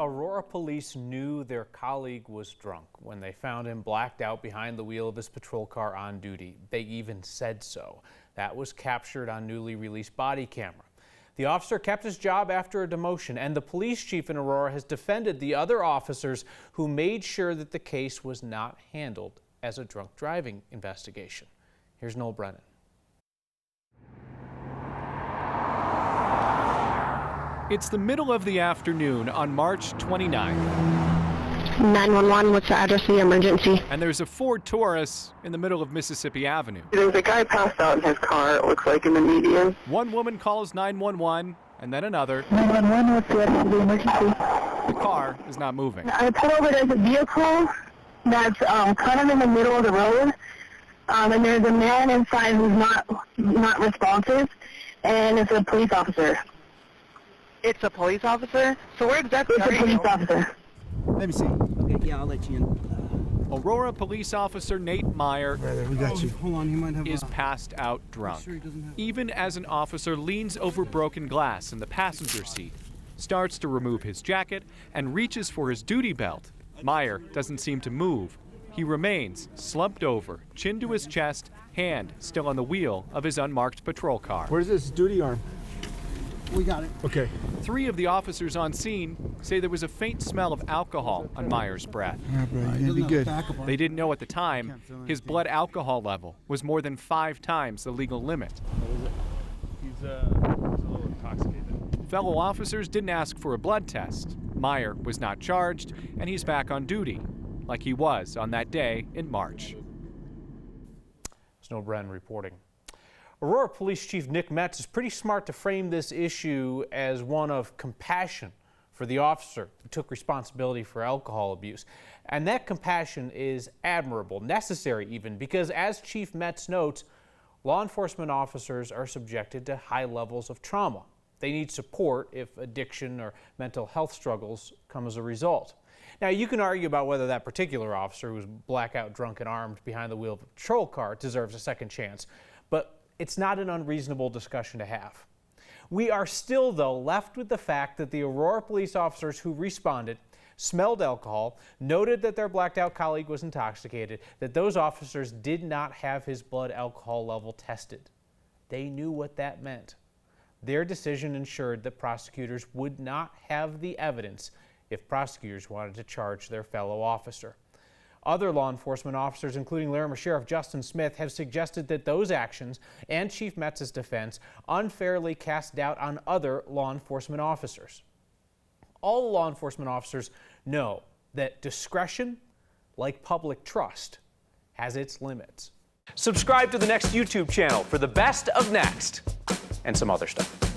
Aurora police knew their colleague was drunk when they found him blacked out behind the wheel of his patrol car on duty. They even said so. That was captured on newly released body camera. The officer kept his job after a demotion, and the police chief in Aurora has defended the other officers who made sure that the case was not handled as a drunk driving investigation. Here's Noel Brennan. It's the middle of the afternoon on March 29th. 911, what's the address of the emergency? And there's a Ford Taurus in the middle of Mississippi Avenue. There's a guy passed out in his car, it looks like, in the median. One woman calls 911, and then another. 911, what's the address of the emergency? The car is not moving. I pulled over, there's a vehicle that's kind of in the middle of the road, and there's a man inside who's not responsive, and it's a police officer. It's a police officer? So where exactly It's are a you? police officer. Let me see. Okay, yeah, I'll let you in. Aurora police officer Nate Meyer We got you. Hold on, he might have is passed out drunk. Sure he doesn't have... Even as an officer leans over broken glass in the passenger seat, starts to remove his jacket, and reaches for his duty belt. Meyer doesn't seem to move. He remains slumped over, chin to his chest, hand still on the wheel of his unmarked patrol car. Where's this duty arm? We got it. Okay. 3 of the officers on scene say there was a faint smell of alcohol on Meyer's breath. Yeah, bro, you're gonna be good. They didn't know at the time his blood alcohol level was more than 5 times the legal limit. He's a little intoxicated. Fellow officers didn't ask for a blood test. Meyer was not charged, and he's back on duty, like he was on that day in March. Snow Bren reporting. Aurora Police Chief Nick Metz is pretty smart to frame this issue as one of compassion for the officer who took responsibility for alcohol abuse. And that compassion is admirable, necessary even, because as Chief Metz notes, law enforcement officers are subjected to high levels of trauma. They need support if addiction or mental health struggles come as a result. Now, you can argue about whether that particular officer who was blackout drunk and armed behind the wheel of a patrol car deserves a second chance, but it's not an unreasonable discussion to have. We are still, though, left with the fact that the Aurora police officers who responded smelled alcohol, noted that their blacked out colleague was intoxicated, that those officers did not have his blood alcohol level tested. They knew what that meant. Their decision ensured that prosecutors would not have the evidence if prosecutors wanted to charge their fellow officer. Other law enforcement officers, including Larimer Sheriff Justin Smith, have suggested that those actions and Chief Metz's defense unfairly cast doubt on other law enforcement officers. All law enforcement officers know that discretion, like public trust, has its limits. Subscribe to the Next YouTube channel for the best of Next and some other stuff.